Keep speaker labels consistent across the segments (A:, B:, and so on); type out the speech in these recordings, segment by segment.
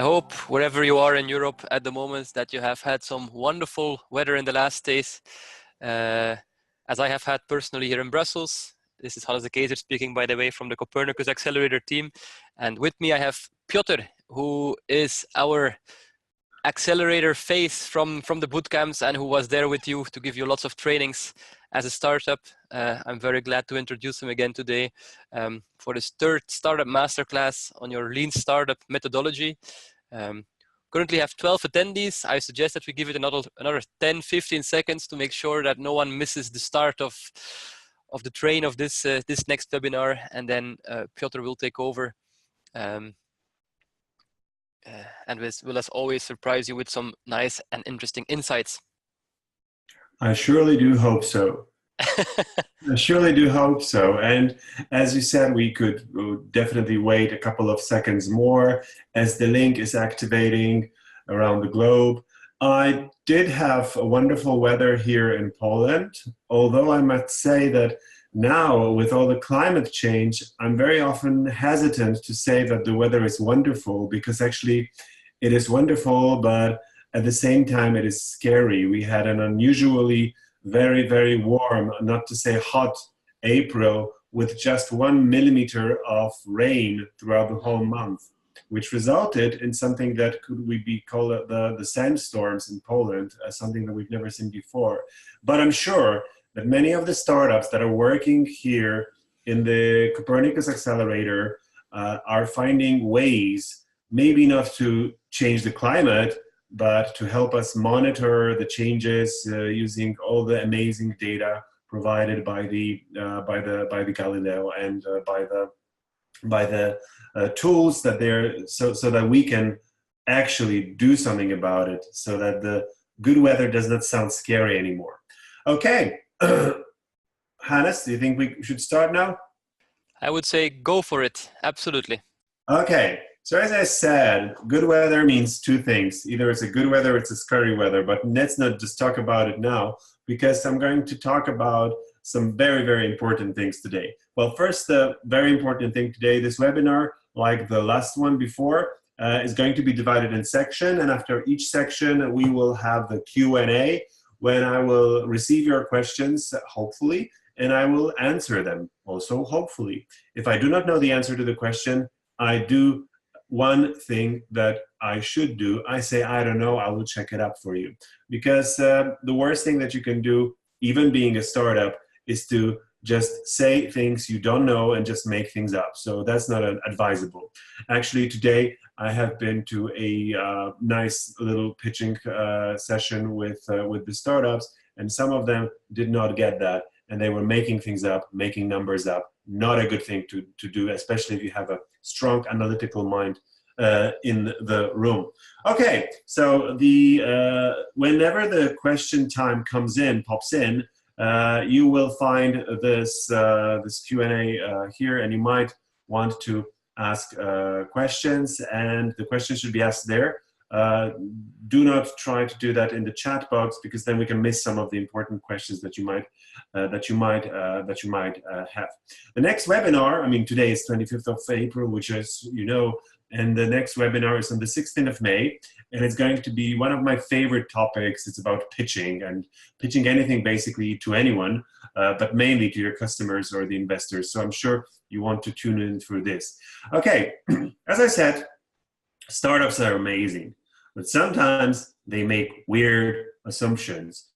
A: hope wherever you are in Europe at the moment that you have had some wonderful weather in the last days, as I have had personally here in Brussels. This is Hannes de Keizer speaking, by the way, from the Copernicus Accelerator team. And with me I have Piotr, who is our accelerator face from the bootcamps and who was there with you to give you lots of trainings as a startup. I'm very glad to introduce him again today for this third startup masterclass on your lean startup methodology. Currently have 12 attendees. I suggest that we give it another 10-15 seconds to make sure that no one misses the start of the train of this next webinar, and then Piotr will take over and will as always surprise you with some nice and interesting insights.
B: I surely do hope so. I surely do hope so. And as you said, we could definitely wait a couple of seconds more as the link is activating around the globe. I did have a wonderful weather here in Poland, although I must say that now with all the climate change, I'm very often hesitant to say that the weather is wonderful, because actually it is wonderful, but at the same time it is scary. We had an unusually very, very warm, not to say hot, April with just 1 millimeter of rain throughout the whole month, which resulted in something that could be called the sandstorms in Poland, something that we've never seen before. But I'm sure that many of the startups that are working here in the Copernicus Accelerator are finding ways, maybe not to change the climate, but to help us monitor the changes using all the amazing data provided by the Galileo and by the tools that they're so that we can actually do something about it, so that the good weather does not sound scary anymore. Okay, Hannes, do you think we should start now?
A: I would say go for it. Absolutely.
B: Okay. So as I said, good weather means two things. Either it's a good weather, it's a scary weather, but let's not just talk about it now, because I'm going to talk about some very, very important things today. Well, first, the very important thing today, this webinar, like the last one before, is going to be divided in sections, and after each section, we will have the Q&A, when I will receive your questions, hopefully, and I will answer them also, hopefully. If I do not know the answer to the question, I do one thing that I should do. I say, I don't know, I will check it up for you. Because the worst thing that you can do, even being a startup, is to just say things you don't know and just make things up. So that's not advisable. Actually, today I have been to a nice little pitching session with the startups, and some of them did not get that, and they were making things up, making numbers up. Not a good thing to do, especially if you have a strong analytical mind in the room. Okay, so whenever the question time pops in, you will find this Q&A here, and you might want to ask questions, and the questions should be asked there. Do not try to do that in the chat box, because then we can miss some of the important questions that you might have. The next webinar, I mean, today is 25th of April, which is, you know, and the next webinar is on the 16th of May, and it's going to be one of my favorite topics. It's about pitching, and pitching anything basically to anyone, but mainly to your customers or the investors. So I'm sure you want to tune in for this. Okay, as I said, startups are amazing, but sometimes they make weird assumptions,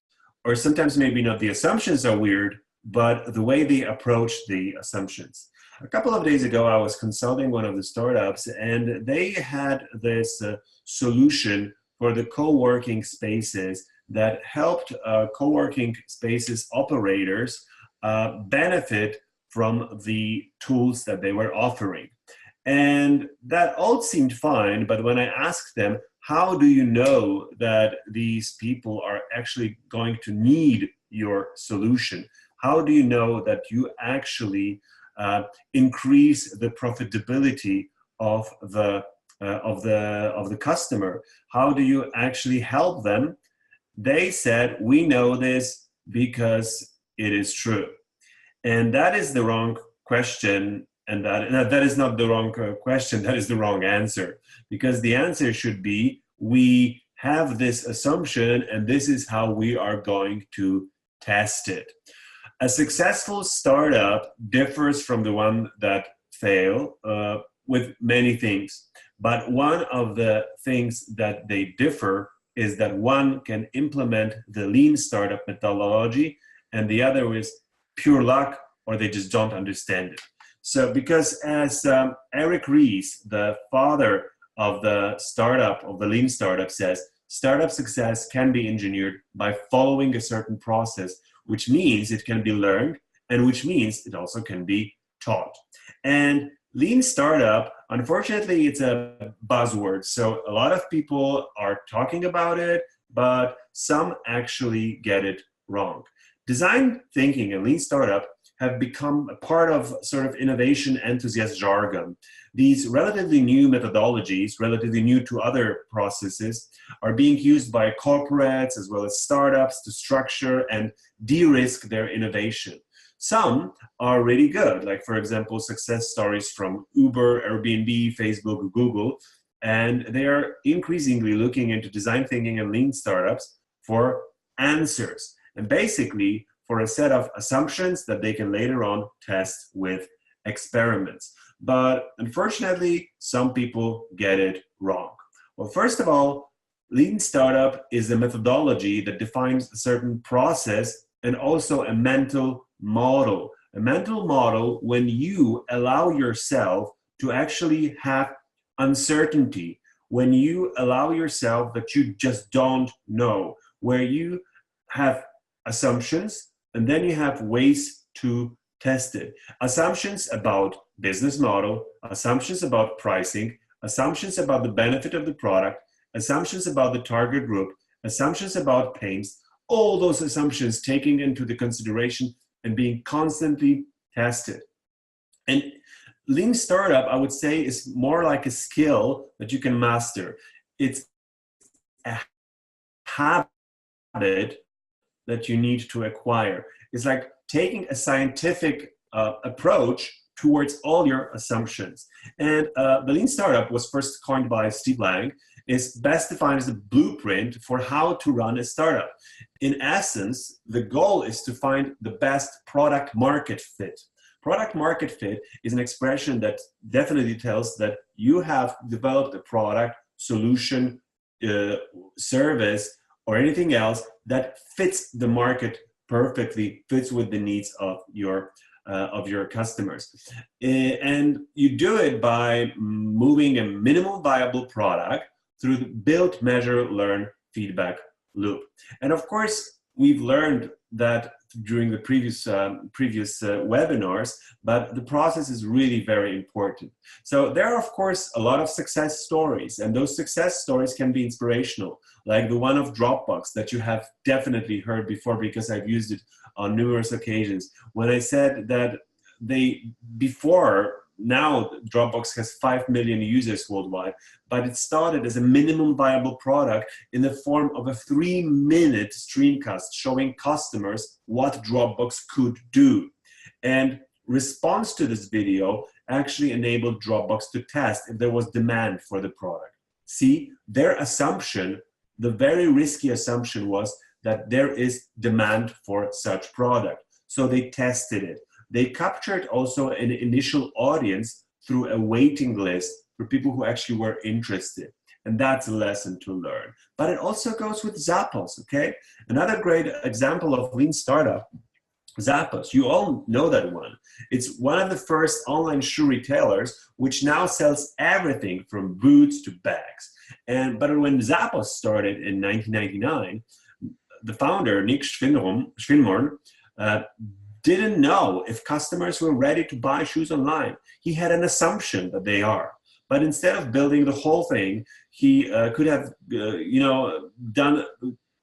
B: or sometimes maybe not the assumptions are weird, but the way they approach the assumptions. A couple of days ago, I was consulting one of the startups, and they had this solution for the co-working spaces that helped co-working spaces operators benefit from the tools that they were offering. And that all seemed fine, but when I asked them, how do you know that these people are actually going to need your solution? How do you know that you actually increase the profitability of the customer? How do you actually help them? They said, we know this because it is true. And that is the wrong question that is not the wrong question, that is the wrong answer. Because the answer should be, we have this assumption and this is how we are going to test it. A successful startup differs from the one that fail with many things. But one of the things that they differ is that one can implement the lean startup methodology and the other is pure luck, or they just don't understand it. So because as Eric Ries, the father of the startup, of the lean startup, says, startup success can be engineered by following a certain process, which means it can be learned and which means it also can be taught. And lean startup, unfortunately, it's a buzzword. So a lot of people are talking about it, but some actually get it wrong. Design thinking and lean startup have become a part of sort of innovation enthusiast jargon. These relatively new methodologies, relatively new to other processes, are being used by corporates as well as startups to structure and de-risk their innovation. Some are really good, like for example, success stories from Uber, Airbnb, Facebook, Google, and they are increasingly looking into design thinking and lean startups for answers, and basically for a set of assumptions that they can later on test with experiments. But unfortunately, some people get it wrong. Well, first of all, lean startup is a methodology that defines a certain process and also a mental model. A mental model when you allow yourself to actually have uncertainty, when you allow yourself that you just don't know, where you have assumptions and then you have ways to test it. Assumptions about business model, assumptions about pricing, assumptions about the benefit of the product, assumptions about the target group, assumptions about pains, all those assumptions taking into the consideration and being constantly tested. And lean startup, I would say, is more like a skill that you can master. It's a habit that you need to acquire. It's like taking a scientific approach towards all your assumptions. And the lean startup was first coined by Steve Lang, is best defined as a blueprint for how to run a startup. In essence, the goal is to find the best product market fit. Product market fit is an expression that definitely tells that you have developed a product, solution, service, or anything else that fits the market perfectly, fits with the needs of your customers. And you do it by moving a minimum viable product through the build, measure, learn, feedback loop. And of course, we've learned that during the previous webinars, but the process is really very important. So there are, of course, a lot of success stories, and those success stories can be inspirational, like the one of Dropbox that you have definitely heard before because I've used it on numerous occasions. When I said that now Dropbox has 5 million users worldwide, but it started as a minimum viable product in the form of a 3-minute screencast showing customers what Dropbox could do. And response to this video actually enabled Dropbox to test if there was demand for the product. See, their assumption, the very risky assumption, was that there is demand for such product. So they tested it. They captured also an initial audience through a waiting list for people who actually were interested. And that's a lesson to learn. But it also goes with Zappos, okay? Another great example of lean startup, Zappos. You all know that one. It's one of the first online shoe retailers, which now sells everything from boots to bags. But when Zappos started in 1999, the founder, Nick Schwinmorn, didn't know if customers were ready to buy shoes online. He had an assumption that they are. But instead of building the whole thing, he could have done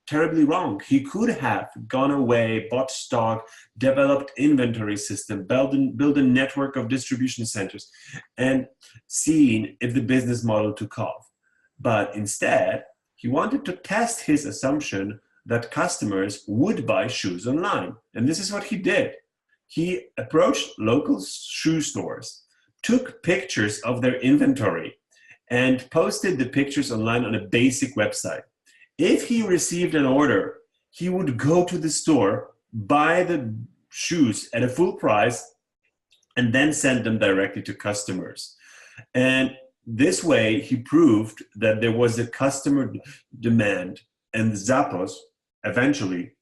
B: terribly wrong. He could have gone away, bought stock, developed inventory system, build a network of distribution centers, and seen if the business model took off. But instead, he wanted to test his assumption that customers would buy shoes online. And this is what he did. He approached local shoe stores, took pictures of their inventory and posted the pictures online on a basic website. If he received an order, he would go to the store, buy the shoes at a full price, and then send them directly to customers. And this way, he proved that there was a customer demand, and Zappos eventually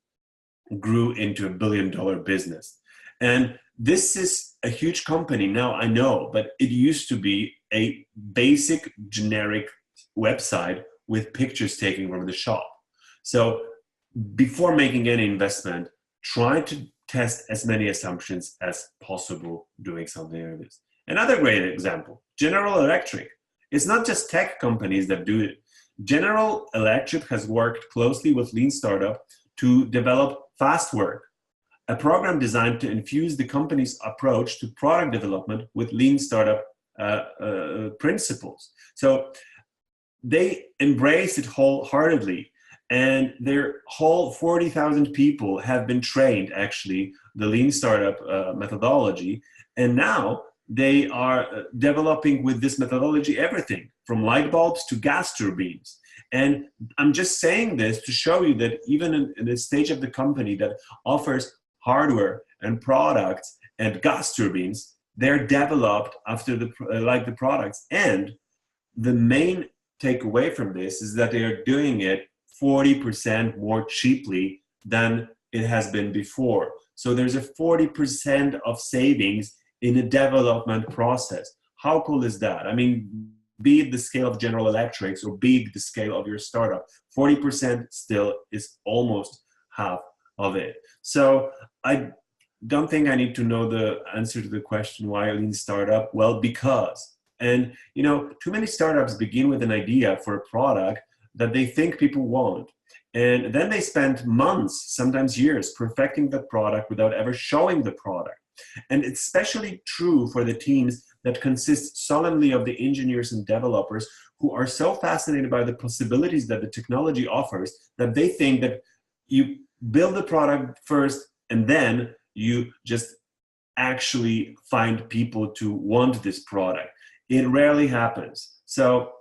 B: grew into $1 billion business. And this is a huge company now, I know, but it used to be a basic generic website with pictures taken from the shop. So before making any investment, try to test as many assumptions as possible doing something like this. Another great example, General Electric. It's not just tech companies that do it. General Electric has worked closely with Lean Startup to develop Fast Work, a program designed to infuse the company's approach to product development with Lean Startup principles. So they embrace it wholeheartedly, and their whole 40,000 people have been trained, actually, the Lean Startup methodology, and now they are developing with this methodology everything from light bulbs to gas turbines. And I'm just saying this to show you that even in the stage of the company that offers hardware and products and gas turbines, they're developed after the products. And the main takeaway from this is that they are doing it 40% more cheaply than it has been before. So there's a 40% of savings in a development process. How cool is that? I mean, be it the scale of General Electric or be it the scale of your startup, 40% still is almost half of it. So I don't think I need to know the answer to the question, why a lean startup? Well, because. And you know, too many startups begin with an idea for a product that they think people want. And then they spend months, sometimes years, perfecting the product without ever showing the product. And it's especially true for the teams that consist solely of the engineers and developers who are so fascinated by the possibilities that the technology offers that they think that you build the product first and then you just actually find people to want this product. It rarely happens. So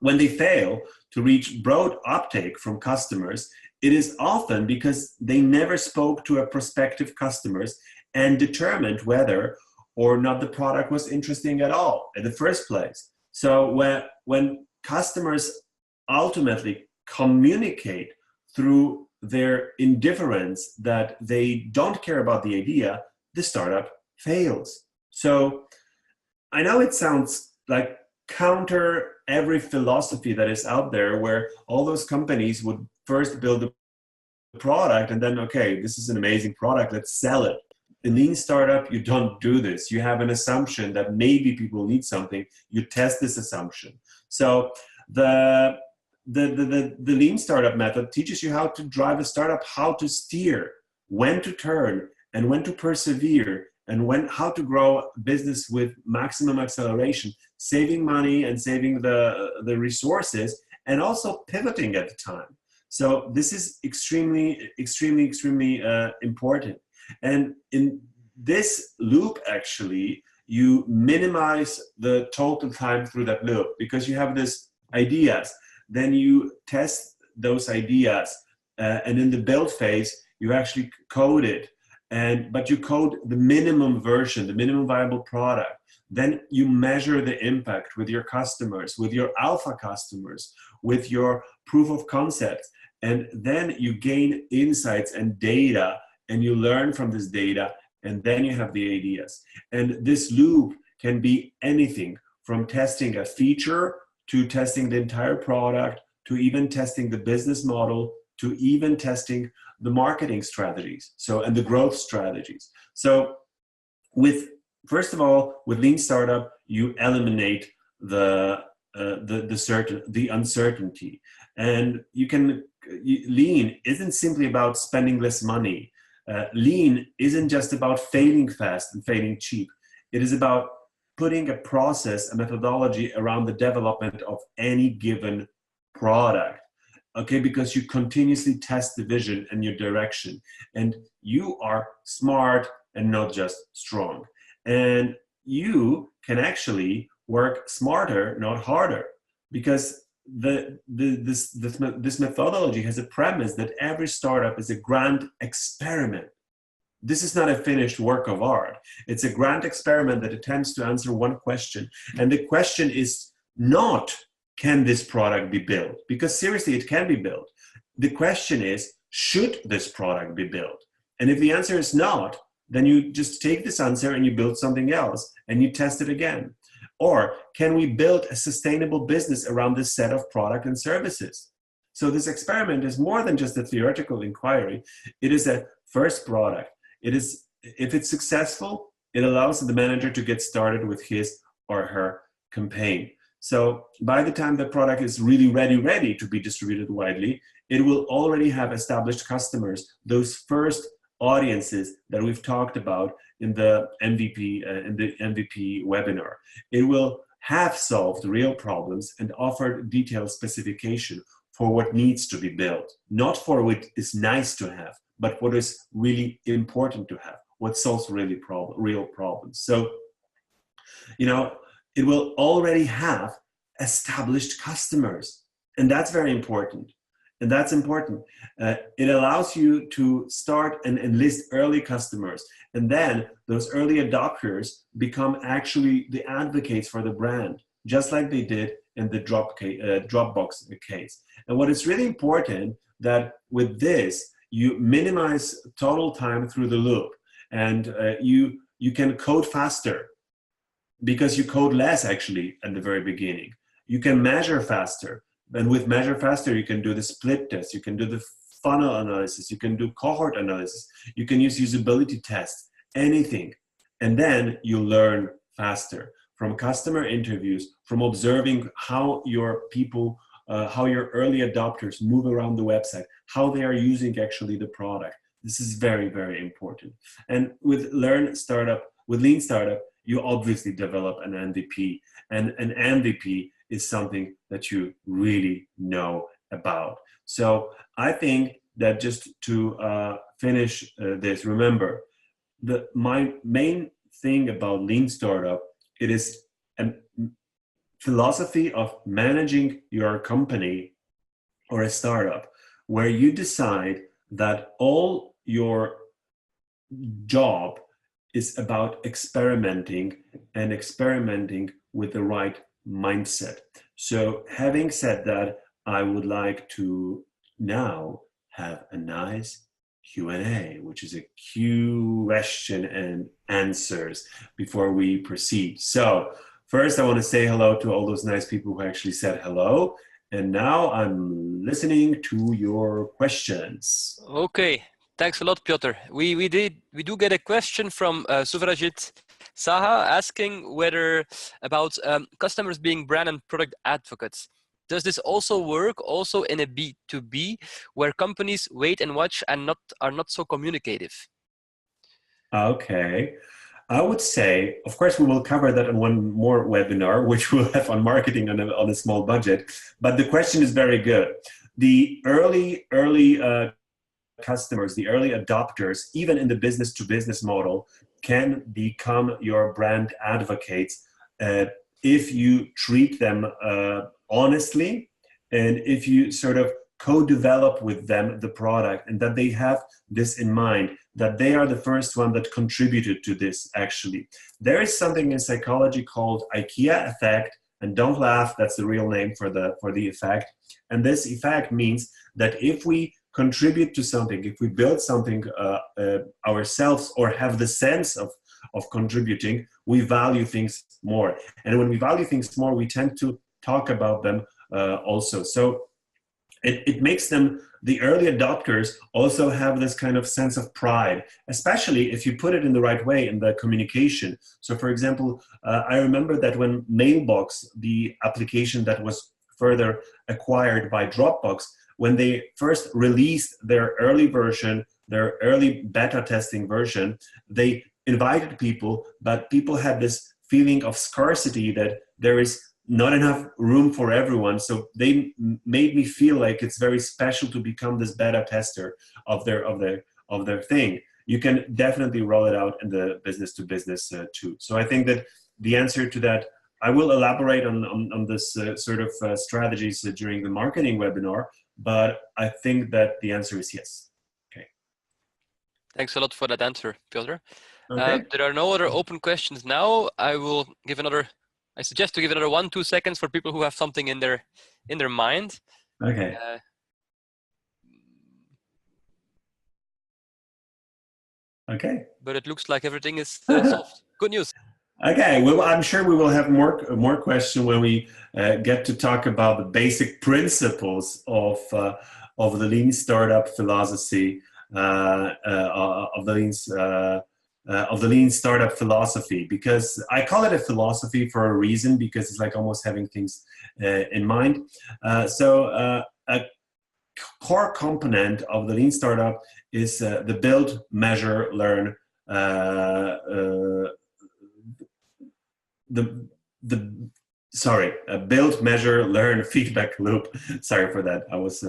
B: when they fail to reach broad uptake from customers, it is often because they never spoke to a prospective customers and determined whether or not the product was interesting at all in the first place. So when customers ultimately communicate through their indifference that they don't care about the idea, the startup fails. So I know it sounds like counter every philosophy that is out there, where all those companies would first build a product and then, okay, this is an amazing product, let's sell it. In lean startup, you don't do this. You have an assumption that maybe people need something. You test this assumption. So the lean startup method teaches you how to drive a startup, how to steer, when to turn, and when to persevere, and how to grow a business with maximum acceleration, saving money and saving the resources, and also pivoting at the time. So this is extremely, extremely, extremely important. And in this loop, actually, you minimize the total time through that loop because you have these ideas. Then you test those ideas, and in the build phase, you actually code it. But you code the minimum version, the minimum viable product. Then you measure the impact with your customers, with your alpha customers, with your proof of concept. And then you gain insights and data, and you learn from this data, and then you have the ideas. And this loop can be anything from testing a feature to testing the entire product, to even testing the business model, to even testing the marketing strategies, and the growth strategies. So first of all, with lean startup, you eliminate the uncertainty. And lean isn't simply about spending less money. Lean isn't just about failing fast and failing cheap. It is about putting a process, a methodology around the development of any given product. Okay, because you continuously test the vision and your direction, and you are smart and not just strong. And you can actually work smarter, not harder, because this methodology has a premise that every startup is a grand experiment. This is not a finished work of art. It's a grand experiment that attempts to answer one question. And the question is not, can this product be built? Because seriously, it can be built. The question is, should this product be built? And if the answer is not, then you just take this answer and you build something else and you test it again. Or can we build a sustainable business around this set of product and services? So this experiment is more than just a theoretical inquiry. It is a first product. It is, if it's successful, it allows the manager to get started with his or her campaign. So by the time the product is really ready to be distributed widely, it will already have established customers, those first audiences that we've talked about in the MVP webinar. It will have solved real problems and offered detailed specification for what needs to be built, not for what is nice to have, but what is really important to have, what solves real problems. So, it will already have established customers, and that's very important. And that's important. It allows you to start and enlist early customers. And then those early adopters become actually the advocates for the brand, just like they did in the Dropbox case. And what is really important that with this, you minimize total time through the loop, and you can code faster because you code less actually at the very beginning. You can measure faster. And with measure faster, you can do the split test, you can do the funnel analysis, you can do cohort analysis, you can use usability tests, anything. And then you learn faster from customer interviews, from observing how your people, how your early adopters move around the website, how they are using actually the product. This is very, very important. And with Lean Startup, you obviously develop an MVP. And an MVP is something that you really know about. So I think that just to finish this, remember, my main thing about Lean Startup, it is a philosophy of managing your company or a startup where you decide that all your job is about experimenting and experimenting with the right mindset. So having said that, I would like to now have a nice Q&A, which is a question and answers before we proceed. So first I want to say hello to all those nice people who actually said hello. And now I'm listening to your questions.
A: Okay, thanks a lot, Piotr. We do get a question from Suvrajit Saha asking whether about customers being brand and product advocates. Does this also work also in a B2B where companies wait and watch and are not so communicative?
B: Okay. I would say, of course, we will cover that in one more webinar, which we'll have on marketing on a small budget. But the question is very good. The early customers, the early adopters, even in the business-to-business model, can become your brand advocates if you treat them honestly, and if you sort of co-develop with them the product, and that they have this in mind, that they are the first one that contributed to this actually. There is something in psychology called IKEA effect, and don't laugh, that's the real name for the effect. And this effect means that if we contribute to something, if we build something ourselves or have the sense of contributing, we value things more. And when we value things more, we tend to talk about them also. So it makes them, the early adopters also have this kind of sense of pride, especially if you put it in the right way in the communication. So for example, I remember that when Mailbox, the application that was further acquired by Dropbox, when they first released their early version, their early beta testing version, they invited people, but people had this feeling of scarcity that there is not enough room for everyone. So they made me feel like it's very special to become this beta tester of their thing. You can definitely roll it out in the business to business too. So I think that the answer to that, I will elaborate on this sort of strategies during the marketing webinar, but I think that the answer is yes. Okay.
A: Thanks a lot for that answer, Piotr.
B: Okay.
A: There are no other open questions now. I suggest to give another 1-2 seconds for people who have something in their mind.
B: Okay. Okay.
A: But it looks like everything is solved. Good news.
B: Okay, well, I'm sure we will have more questions when we get to talk about the basic principles of the lean startup philosophy, of the lean startup philosophy. Because I call it a philosophy for a reason, because it's like almost having things in mind. So a core component of the lean startup is the build, measure, learn. Build, measure, learn, feedback loop. Sorry for that. I was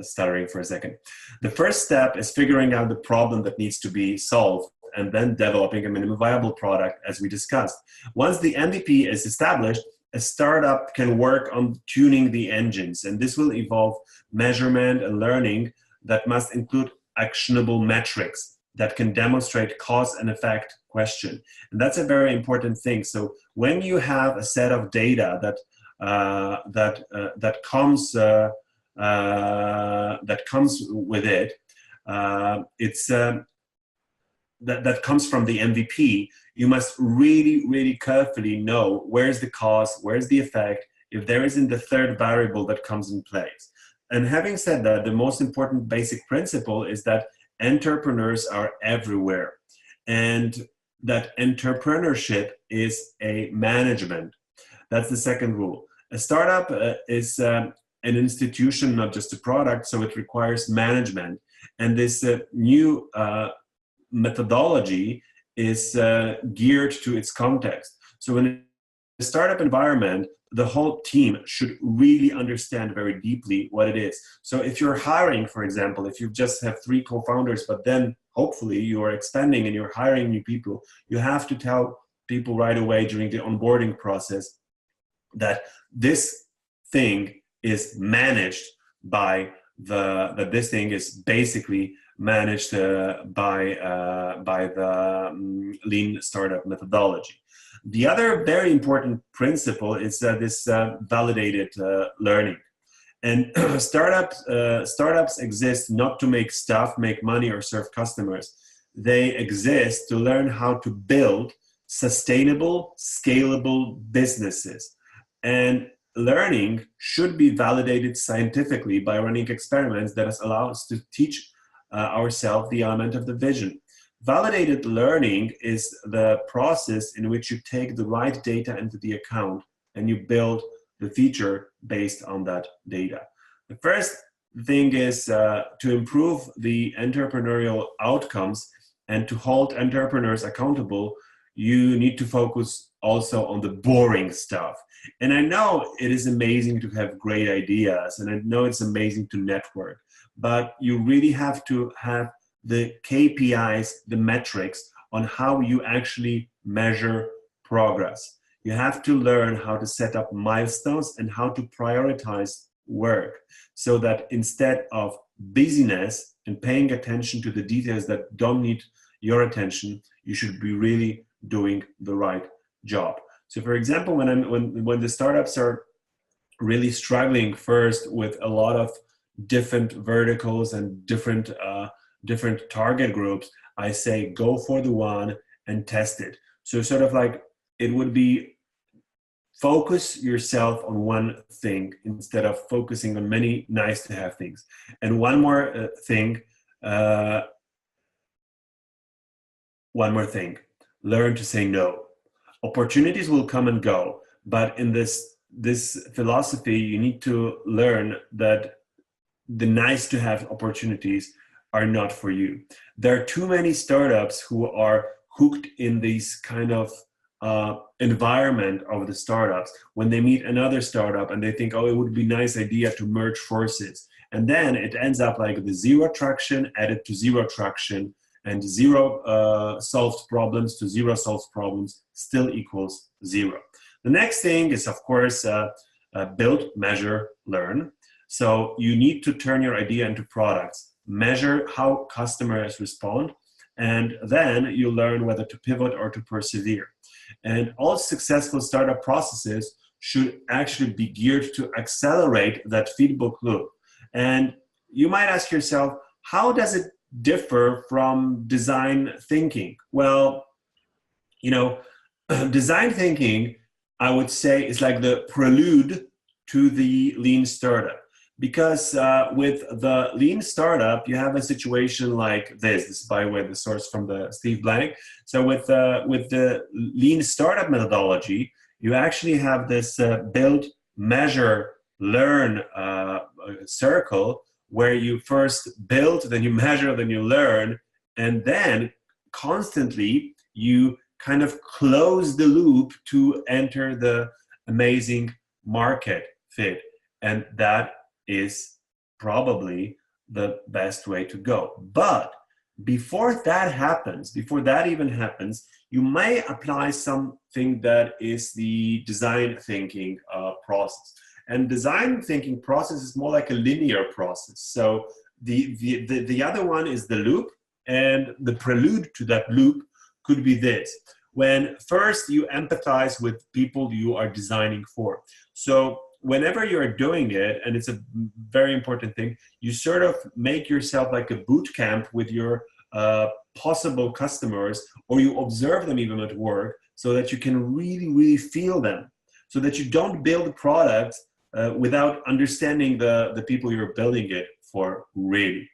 B: stuttering for a second. The first step is figuring out the problem that needs to be solved and then developing a minimum viable product, as we discussed. Once the MVP is established, a startup can work on tuning the engines, and this will involve measurement and learning that must include actionable metrics that can demonstrate cause and effect question. And that's a very important thing. So when you have a set of data that comes with it, that comes from the MVP, you must really carefully know where's the cause, where's the effect, if there isn't the third variable that comes in place. And having said that, the most important basic principle is that entrepreneurs are everywhere, and that entrepreneurship is a management. That's the second rule. A startup is an institution, not just a product, so it requires management. And this new methodology is geared to its context. So in a startup environment, the whole team should really understand very deeply what it is. So if you're hiring, for example, if you just have 3 co-founders, but then hopefully you are expanding and you're hiring new people, you have to tell people right away during the onboarding process that this thing is managed by this thing is basically managed by the lean startup methodology. The other very important principle is this validated learning. And startups exist not to make stuff, make money, or serve customers. They exist to learn how to build sustainable, scalable businesses. And learning should be validated scientifically by running experiments that allow us to teach ourselves the element of the vision. Validated learning is the process in which you take the right data into the account and you build the feature based on that data. The first thing is to improve the entrepreneurial outcomes and to hold entrepreneurs accountable, you need to focus also on the boring stuff. And I know it is amazing to have great ideas, and I know it's amazing to network, but you really have to have the KPIs, the metrics on how you actually measure progress. You have to learn how to set up milestones and how to prioritize work so that instead of busyness and paying attention to the details that don't need your attention, you should be really doing the right job. So for example, when the startups are really struggling first with a lot of different verticals and different target groups, I say go for the one and test it. So sort of like it would be focus yourself on one thing instead of focusing on many nice to have things. And one more thing, learn to say no. Opportunities will come and go, but in this philosophy, you need to learn that the nice to have opportunities are not for you. There are too many startups who are hooked in this kind of environment of the startups when they meet another startup and they think, oh, it would be a nice idea to merge forces. And then it ends up like the zero traction added to zero traction. And zero solved problems to zero solved problems still equals zero. The next thing is, of course, build, measure, learn. So you need to turn your idea into products, measure how customers respond, and then you learn whether to pivot or to persevere. And all successful startup processes should actually be geared to accelerate that feedback loop. And you might ask yourself, how does it differ from design thinking? Well, design thinking, I would say, is like the prelude to the lean startup. Because with the lean startup, you have a situation like this. This is, by the way, the source from the Steve Blank. So with the lean startup methodology, you actually have this build, measure, learn circle, where you first build, then you measure, then you learn, and then constantly you kind of close the loop to enter the amazing market fit. And that is probably the best way to go. But before that even happens, you may apply something that is the design thinking process. And design thinking process is more like a linear process. So the other one is the loop, and the prelude to that loop could be this. When first you empathize with people you are designing for. So whenever you're doing it, and it's a very important thing, you sort of make yourself like a boot camp with your possible customers, or you observe them even at work, so that you can really, really feel them, so that you don't build products without understanding the people you're building it for, really.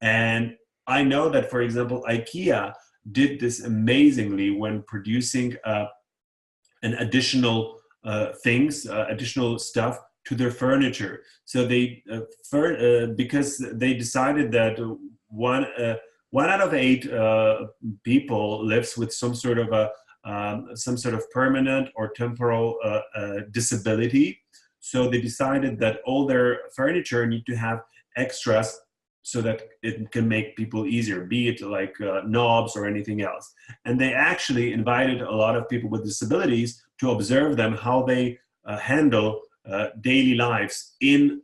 B: And I know that, for example, IKEA did this amazingly when producing an additional additional stuff to their furniture. So they, because they decided that one out of 8 people lives with some sort of permanent or temporal disability. So they decided that all their furniture need to have extras so that it can make people easier, be it like knobs or anything else. And they actually invited a lot of people with disabilities to observe them, how they handle daily lives in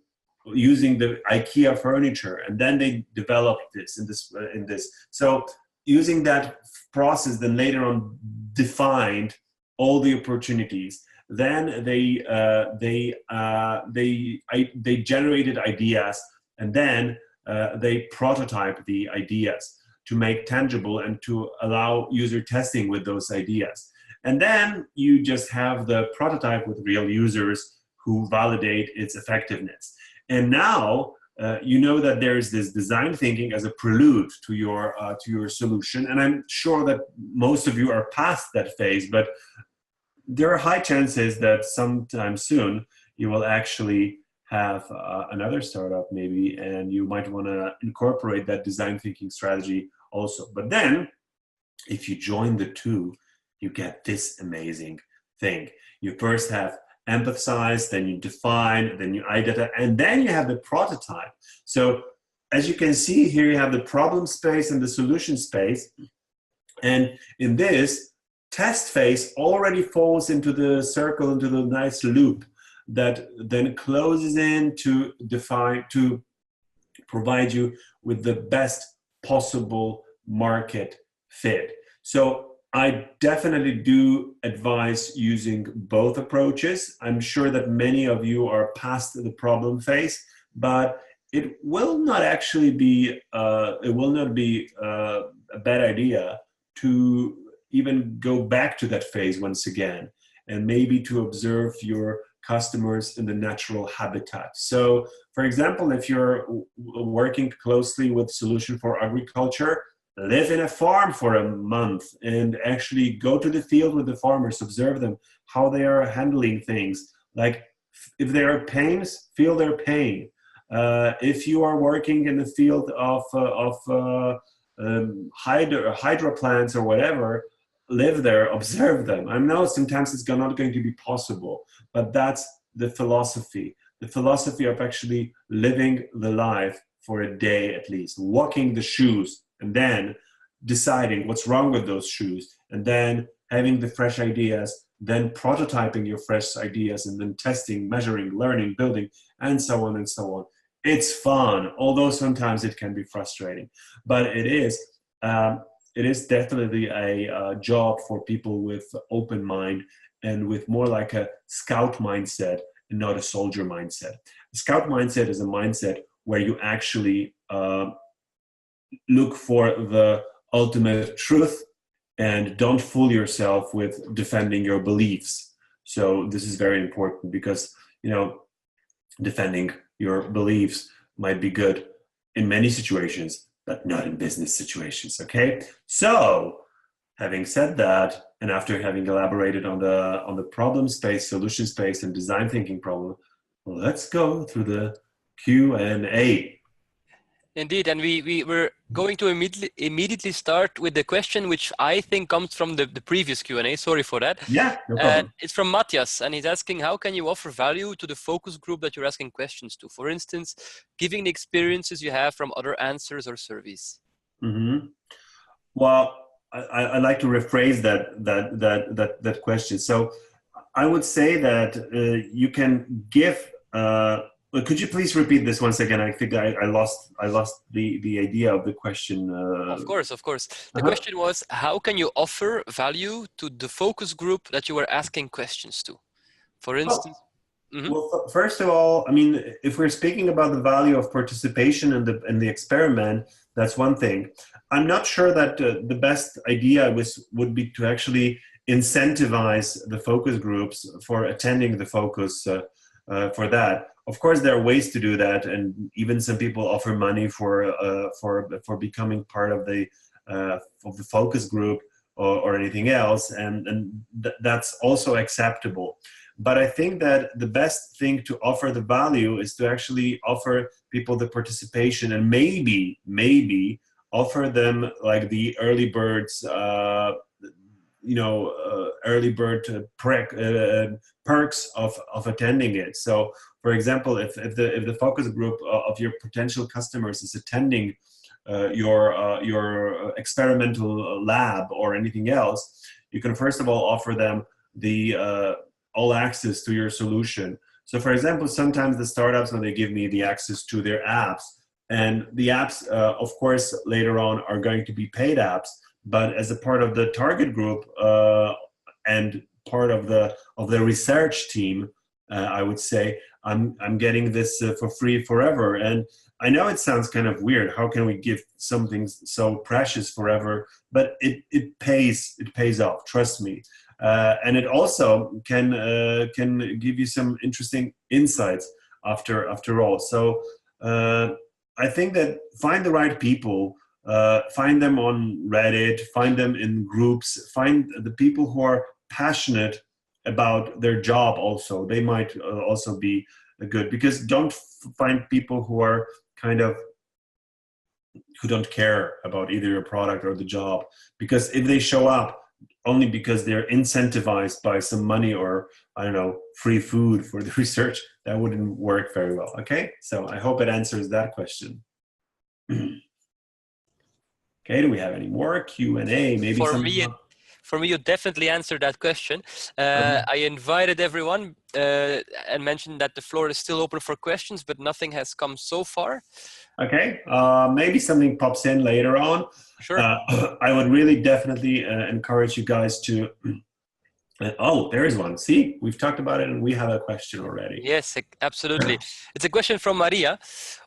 B: using the IKEA furniture. And then they developed this in this. So using that process, then later on defined all the opportunities. Then they generated ideas, and then they prototype the ideas to make tangible and to allow user testing with those ideas. And then you just have the prototype with real users who validate its effectiveness. And now you know that there is this design thinking as a prelude to your solution. And I'm sure that most of you are past that phase, but there are high chances that sometime soon you will actually have another startup maybe, and you might want to incorporate that design thinking strategy also. But then if you join the two, you get this amazing thing. You first have empathize, then you define, then you identify, and then you have the prototype. So as you can see here, you have the problem space and the solution space. And in this, test phase already falls into the circle, into the nice loop that then closes in to define, to provide you with the best possible market fit. So I definitely do advise using both approaches. I'm sure that many of you are past the problem phase, but it will not actually be, a bad idea to even go back to that phase once again, and maybe to observe your customers in the natural habitat. So for example, if you're working closely with Solution for Agriculture, live in a farm for a month and actually go to the field with the farmers, observe them, how they are handling things. Like if there are pains, feel their pain. If you are working in the field of hydro plants or whatever, live there, observe them. I know sometimes it's not going to be possible, but that's the philosophy of actually living the life for a day at least, walking the shoes, and then deciding what's wrong with those shoes, and then having the fresh ideas, then prototyping your fresh ideas, and then testing, measuring, learning, building, and so on and so on. It's fun, although sometimes it can be frustrating, but it is definitely a job for people with open mind and with more like a scout mindset and not a soldier mindset. A scout mindset is a mindset where you actually look for the ultimate truth and don't fool yourself with defending your beliefs. So this is very important because, defending your beliefs might be good in many situations, but not in business situations, okay? So, having said that, and after having elaborated on the problem space, solution space, and design thinking problem, let's go through the Q&A.
A: Indeed, and we were going to immediately start with the question, which I think comes from the previous Q&A. Sorry for that.
B: Yeah, no problem.
A: It's from Matthias, and he's asking, how can you offer value to the focus group that you're asking questions to? For instance, giving the experiences you have from other answers or surveys.
B: Mm-hmm. Well, I like to rephrase that question. So I would say that you can give. Could you please repeat this once again? I think I lost the idea of the question.
A: Of course. The question was, how can you offer value to the focus group that you were asking questions to? For instance.
B: Well, first of all, I mean, if we're speaking about the value of participation in the experiment, that's one thing. I'm not sure that the best idea would be to actually incentivize the focus groups for attending the focus for that. Of course, there are ways to do that, and even some people offer money for becoming part of the focus group or anything else, and that's also acceptable. But I think that the best thing to offer the value is to actually offer people the participation, and maybe offer them like the early birds, early bird perks of attending it. So, for example, if the focus group of your potential customers is attending your experimental lab or anything else, you can first of all offer them the all access to your solution. So, for example, sometimes the startups, when they give me the access to their apps, and the apps, of course, later on are going to be paid apps, but as a part of the target group and part of the research team, I would say I'm getting this for free forever. And I know it sounds kind of weird. How can we give something so precious forever? But it pays off. Trust me. And it also can give you some interesting insights after all. So I think that find the right people. Find them on Reddit, find them in groups, find the people who are passionate about their job also. They might also be good, because don't find people who are who don't care about either your product or the job, because if they show up only because they're incentivized by some money or, I don't know, free food for the research, that wouldn't work very well. Okay, so I hope it answers that question. Okay, do we have any more Q&A? Maybe
A: for me, you definitely answered that question. I invited everyone and mentioned that the floor is still open for questions, but nothing has come so far.
B: Okay, maybe something pops in later on.
A: Sure.
B: I would really definitely encourage you guys to... oh, there is one. See, we've talked about it and we have a question already.
A: Yes, absolutely. It's a question from Maria.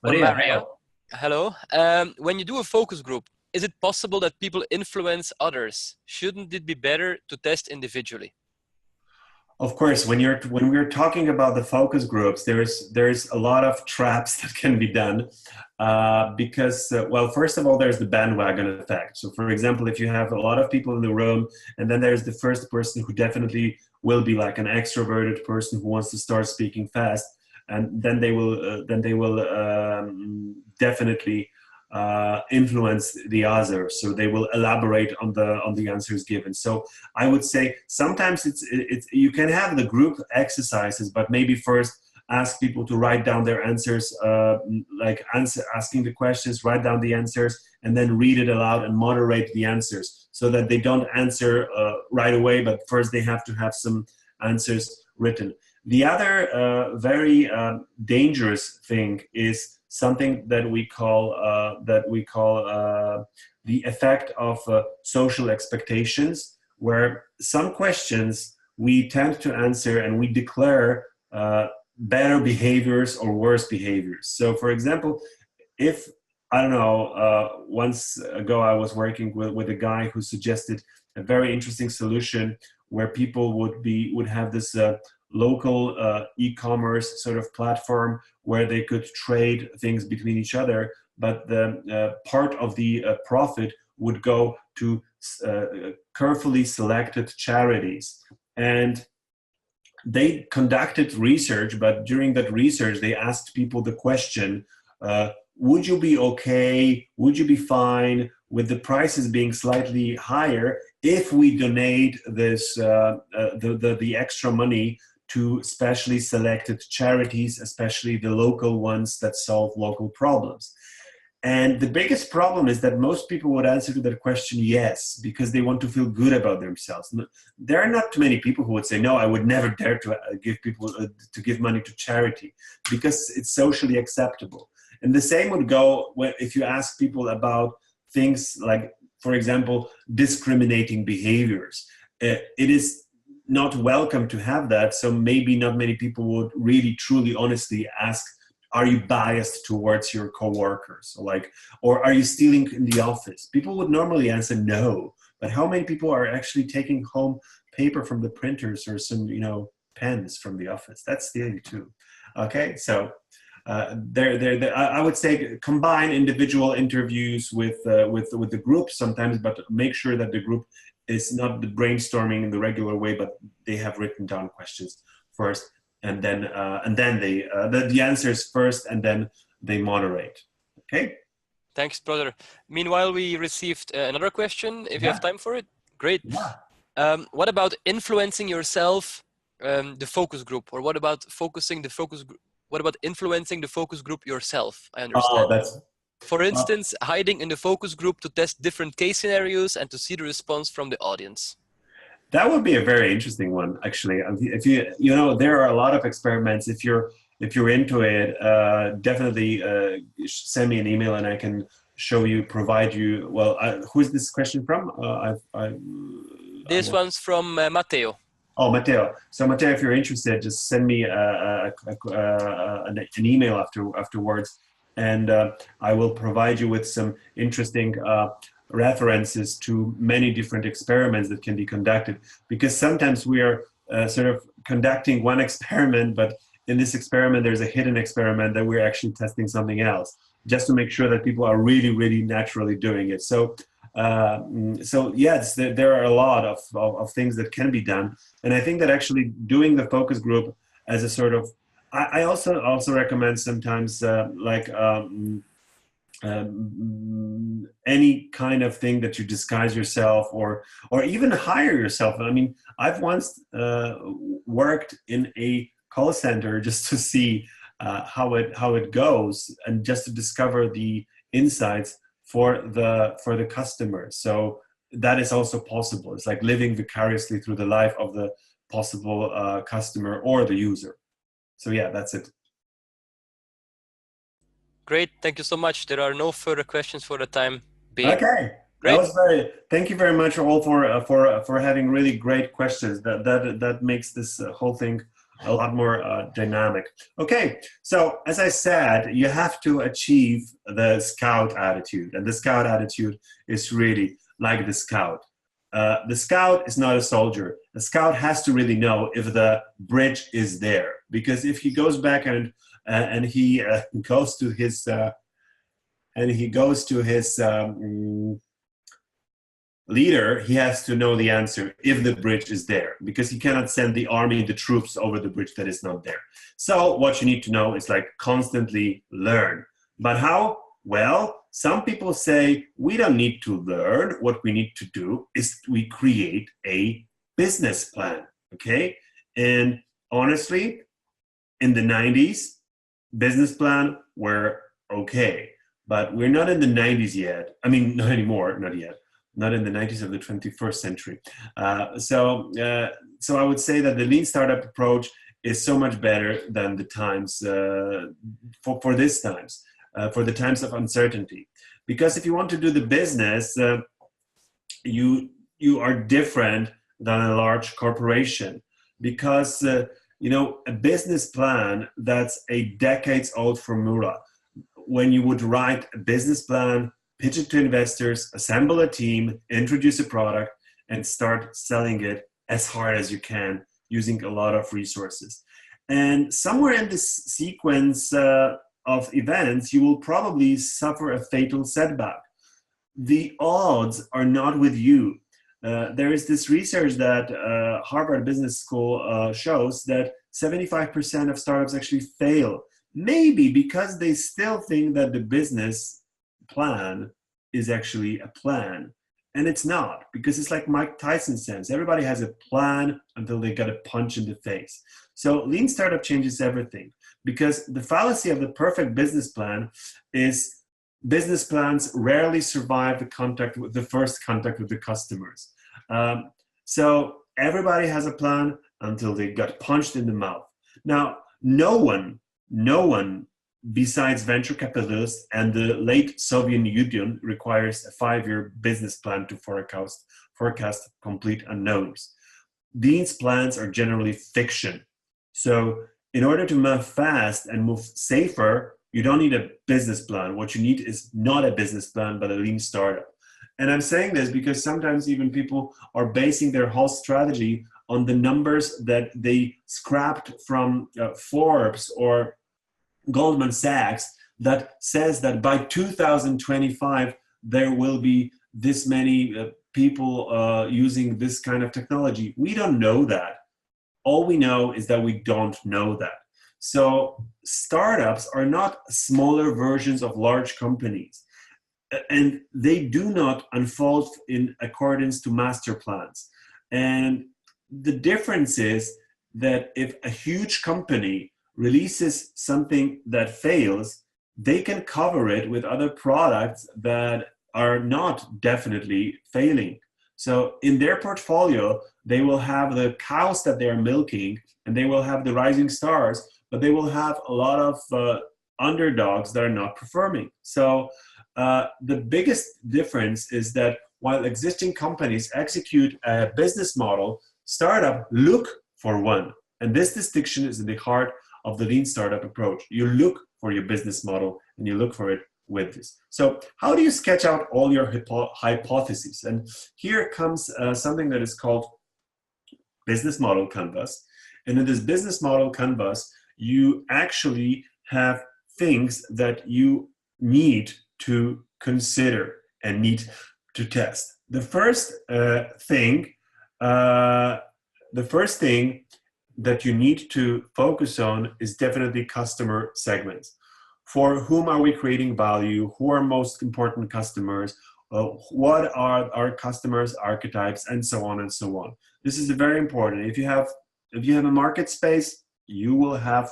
B: Maria.
A: Hello. When you do a focus group, is it possible that people influence others? Shouldn't it be better to test individually?
B: Of course, when we're talking about the focus groups, there's a lot of traps that can be done because, well, first of all, there's the bandwagon effect. So, for example, if you have a lot of people in the room, and then there's the first person who definitely will be like an extroverted person who wants to start speaking fast, and then they will definitely influence the others, so they will elaborate on the answers given. So I would say sometimes it's you can have the group exercises, but maybe first ask people to write down their answers, asking the questions, write down the answers, and then read it aloud and moderate the answers so that they don't answer right away, but first they have to have some answers written. The other very dangerous thing is something that we call the effect of social expectations, where some questions we tend to answer and we declare better behaviors or worse behaviors. So, for example, if I don't know, once ago I was working with a guy who suggested a very interesting solution where people would have this local e-commerce sort of platform where they could trade things between each other, but the part of the profit would go to carefully selected charities. And they conducted research, but during that research, they asked people the question, would you be okay, would you be fine with the prices being slightly higher if we donate this the extra money to specially selected charities, especially the local ones that solve local problems? And the biggest problem is that most people would answer to that question yes, because they want to feel good about themselves. There are not too many people who would say, no, I would never dare to give people to give money to charity, because it's socially acceptable. And the same would go if you ask people about things like, for example, discriminating behaviors. It is not welcome to have that, so maybe not many people would really, truly, honestly ask, are you biased towards your coworkers? Or are you stealing in the office? People would normally answer no, but how many people are actually taking home paper from the printers or some, pens from the office? That's stealing too. Okay, so I would say combine individual interviews with the group sometimes, but make sure that the group is not the brainstorming in the regular way, but they have written down questions first. And then the answers first, and then they moderate. Okay.
A: Thanks, brother. Meanwhile, we received another question. If you have time for it, great.
B: Yeah.
A: What about influencing yourself, the focus group, or what about focusing the focus group? What about influencing the focus group yourself? I understand. For instance, hiding in the focus group to test different case scenarios and to see the response from the audience.
B: That would be a very interesting one, actually. If there are a lot of experiments. If you're into it, definitely send me an email and I can provide you. Well, who is this question from?
A: This one's from Matteo.
B: Oh, Matteo. So Matteo, if you're interested, just send me an email afterwards, and I will provide you with some interesting references to many different experiments that can be conducted, because sometimes we are sort of conducting one experiment, but in this experiment there's a hidden experiment that we're actually testing something else, just to make sure that people are really, really naturally doing it. So yes, there are a lot of things that can be done, and I think that actually doing the focus group as a sort of, I also recommend sometimes any kind of thing that you disguise yourself or even hire yourself. I mean, I've once worked in a call center just to see how it goes, and just to discover the insights for the customer. So that is also possible. It's like living vicariously through the life of the possible customer or the user. So yeah, that's it.
A: Great, thank you so much. There are no further questions for the time being.
B: Okay,
A: great.
B: Thank you very much all for having really great questions. That makes this whole thing a lot more dynamic. Okay, so as I said, you have to achieve the scout attitude, and the scout attitude is really like the scout. The scout is not a soldier. The scout has to really know if the bridge is there, because if he goes back and he goes to his leader, he has to know the answer if the bridge is there, because he cannot send the army, the troops over the bridge that is not there. So what you need to know is constantly learn. But how? Well, some people say we don't need to learn. What we need to do is we create a business plan, okay? And honestly, in the 90s, business plan were okay, but we're not in the 90s yet. I mean, not anymore, not yet. Not in the 90s of the 21st century. So I would say that the lean startup approach is so much better than the times for this times, for the times of uncertainty. Because if you want to do the business, you are different than a large corporation. Because a business plan, that's a decades old formula. When you would write a business plan, pitch it to investors, assemble a team, introduce a product, and start selling it as hard as you can using a lot of resources. And somewhere in this sequence of events, you will probably suffer a fatal setback. The odds are not with you. There is this research that Harvard Business School shows that 75% of startups actually fail. Maybe because they still think that the business plan is actually a plan. And it's not, because it's like Mike Tyson says, everybody has a plan until they got a punch in the face. So lean startup changes everything, because the fallacy of the perfect business plan is business plans rarely survive the first contact with the customers. So everybody has a plan until they got punched in the mouth. Now, no one besides venture capitalists and the late Soviet Union requires a 5-year business plan to forecast complete unknowns. These plans are generally fiction. So in order to move fast and move safer, you don't need a business plan. What you need is not a business plan, but a lean startup. And I'm saying this because sometimes even people are basing their whole strategy on the numbers that they scrapped from Forbes or Goldman Sachs, that says that by 2025, there will be this many people using this kind of technology. We don't know that. All we know is that we don't know that. So startups are not smaller versions of large companies, and they do not unfold in accordance to master plans. And the difference is that if a huge company releases something that fails, they can cover it with other products that are not definitely failing. So in their portfolio, they will have the cows that they are milking, and they will have the rising stars, but they will have a lot of underdogs that are not performing. So the biggest difference is that while existing companies execute a business model, startups look for one. And this distinction is in the heart of the lean startup approach. You look for your business model, and you look for it with this. So how do you sketch out all your hypotheses? And here comes something that is called business model canvas. And in this business model canvas, you actually have things that you need to consider and need to test. The first thing that you need to focus on is definitely customer segments. For whom are we creating value? Who are most important customers? What are our customers' archetypes, and so on and so on. This is very important. If you have a market space, you will have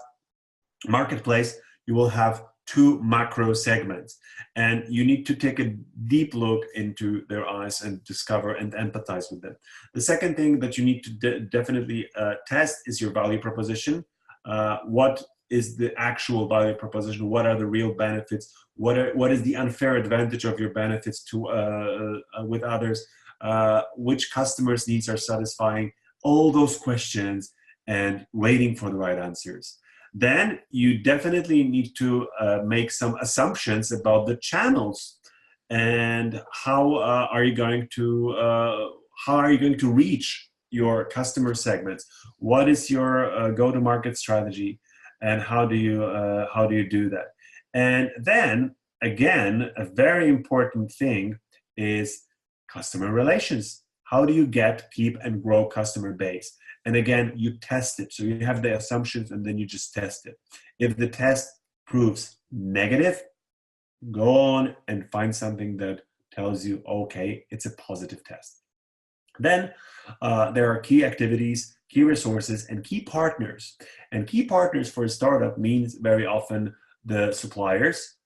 B: marketplace. You will have 2 macro segments, and you need to take a deep look into their eyes and discover and empathize with them. The second thing that you need to definitely test is your value proposition. What is the actual value proposition? What are the real benefits? What is the unfair advantage of your benefits to with others? Which customers' needs are satisfying? All those questions, and waiting for the right answers. Then you definitely need to make some assumptions about the channels, and how are you going to reach your customer segments? What is your go-to-market strategy, and how do you do that? And then again, a very important thing is customer relations. How do you get, keep, and grow customer base? And again, you test it. So you have the assumptions, and then you just test it. If the test proves negative, go on and find something that tells you, okay, it's a positive test. Then there are key activities, key resources, and key partners. And key partners for a startup means very often the suppliers.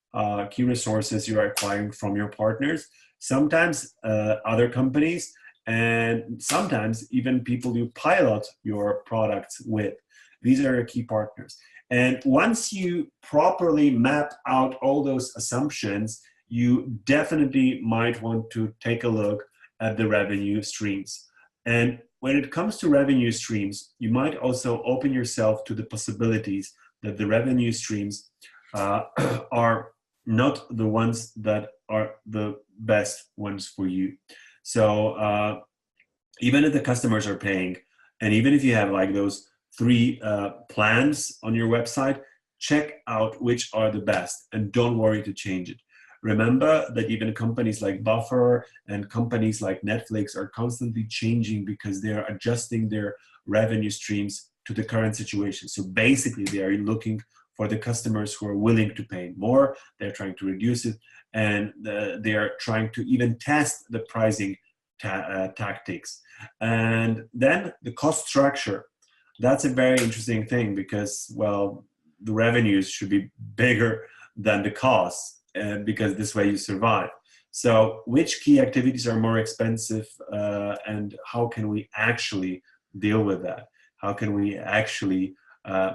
B: Key resources you are acquiring from your partners, sometimes other companies, and sometimes even people you pilot your products with. These are your key partners. And once you properly map out all those assumptions, you definitely might want to take a look at the revenue streams. And when it comes to revenue streams, you might also open yourself to the possibilities that the revenue streams are not the ones that are the best ones for you. So even if the customers are paying, and even if you have like those 3 plans on your website, check out which are the best and don't worry to change it. Remember that even companies like Buffer and companies like Netflix are constantly changing because they are adjusting their revenue streams to the current situation. So basically, they are looking for the customers who are willing to pay more. They're trying to reduce it, and they are trying to even test the pricing tactics. And then the cost structure. That's a very interesting thing because, well, the revenues should be bigger than the costs. Because this way you survive. So which key activities are more expensive and how can we actually deal with that? How can we actually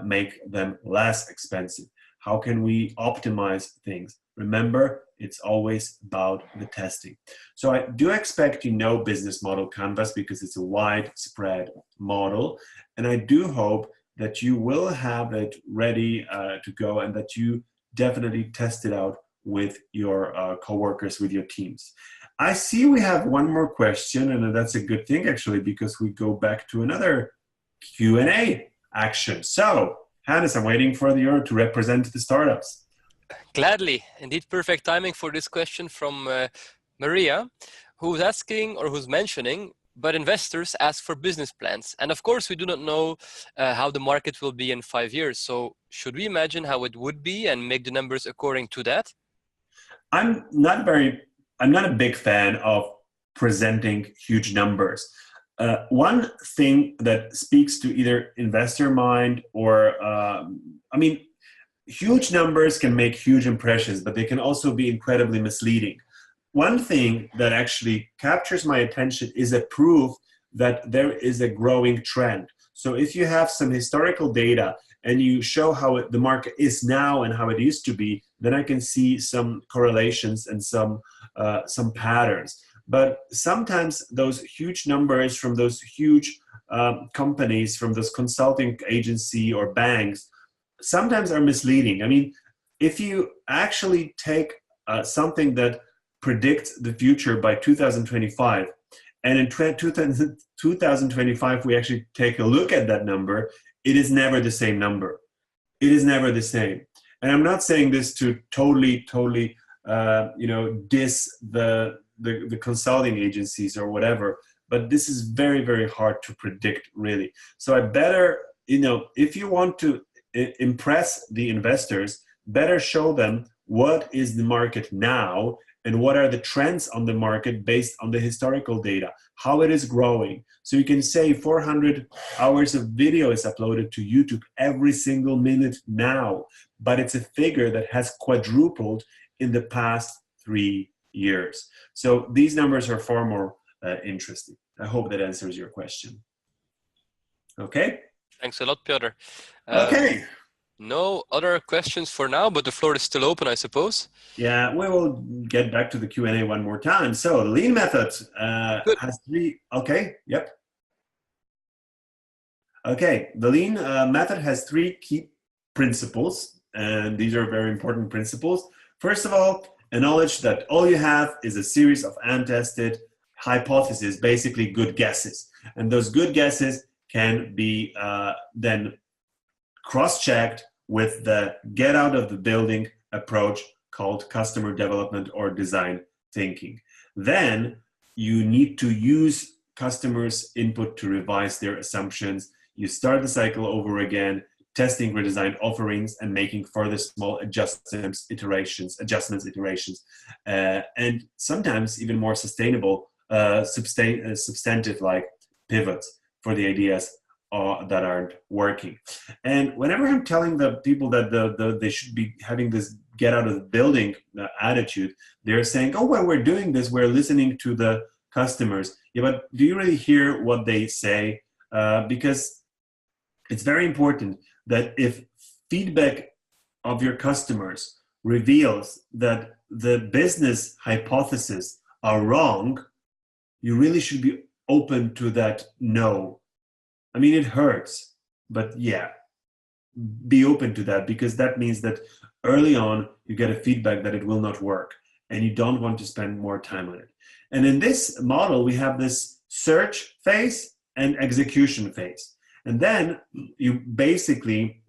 B: make them less expensive? How can we optimize things? Remember, it's always about the testing. So I do expect you know business model canvas because it's a widespread model. And I do hope that you will have it ready to go and that you definitely test it out with your coworkers, with your teams. I see we have one more question, and that's a good thing actually, because we go back to another Q&A action. So, Hannes, I'm waiting for you to represent the startups.
A: Gladly. Indeed, perfect timing for this question from Maria, who's asking or who's mentioning, but investors ask for business plans. And of course, we do not know how the market will be in 5 years. So should we imagine how it would be and make the numbers according to that?
B: I'm not a big fan of presenting huge numbers. One thing that speaks to either investor mind or, huge numbers can make huge impressions, but they can also be incredibly misleading. One thing that actually captures my attention is a proof that there is a growing trend. So if you have some historical data and you show how the market is now and how it used to be, then I can see some correlations and some patterns. But sometimes those huge numbers from those huge companies, from those consulting agency or banks, sometimes are misleading. I mean, if you actually take something that predicts the future by 2025, and in 2025 we actually take a look at that number, it is never the same number. It is never the same. And I'm not saying this to totally diss the consulting agencies or whatever, but this is very, very hard to predict, really. So I better, if you want to impress the investors, better show them what is the market now and what are the trends on the market based on the historical data, how it is growing. So you can say 400 hours of video is uploaded to YouTube every single minute now, but it's a figure that has quadrupled in the past 3 years. So these numbers are far more interesting. I hope that answers your question. Okay?
A: Thanks a lot, Piotr.
B: Okay.
A: No other questions for now, but the floor is still open, I suppose.
B: Yeah, we will get back to the Q&A one more time. So the lean method has 3, okay, yep. Okay, the lean method has 3 key principles, and these are very important principles. First of all, acknowledge that all you have is a series of untested hypotheses, basically good guesses. And those good guesses can be then cross-checked with the get out of the building approach called customer development or design thinking. Then you need to use customers' input to revise their assumptions. You start the cycle over again, testing redesigned offerings and making further small adjustments, iterations, and sometimes even more sustainable substantive like pivots for the ideas that aren't working. And whenever I'm telling the people that they should be having this get out of the building attitude, they're saying, oh, well, we're doing this, we're listening to the customers. Yeah, but do you really hear what they say? Because it's very important that if feedback of your customers reveals that the business hypotheses are wrong, you really should be open to that no. I mean, it hurts, but yeah, be open to that, because that means that early on you get a feedback that it will not work and you don't want to spend more time on it. And in this model, we have this search phase and execution phase. And then you basically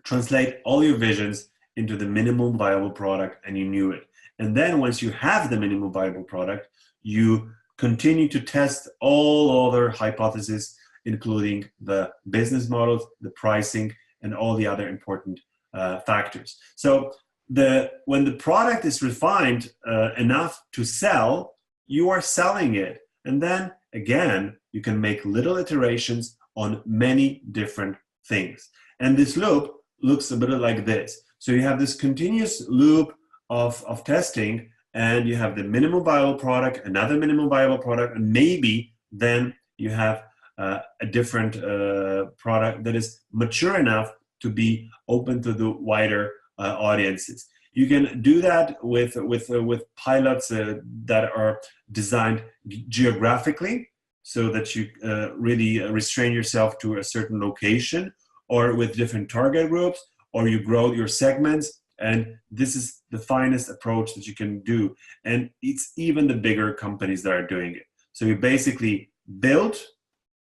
B: translate all your visions into the minimum viable product, and you knew it. And then once you have the minimum viable product, you continue to test all other hypotheses, including the business models, the pricing, and all the other important factors. So when the product is refined enough to sell, you are selling it. And then again, you can make little iterations on many different things. And this loop looks a bit like this. So you have this continuous loop of testing, and you have the minimum viable product, another minimum viable product, and maybe then you have a different product that is mature enough to be open to the wider audiences. You can do that with pilots that are designed geographically, so that you really restrain yourself to a certain location, or with different target groups, or you grow your segments. And this is the finest approach that you can do. And it's even the bigger companies that are doing it. So you basically build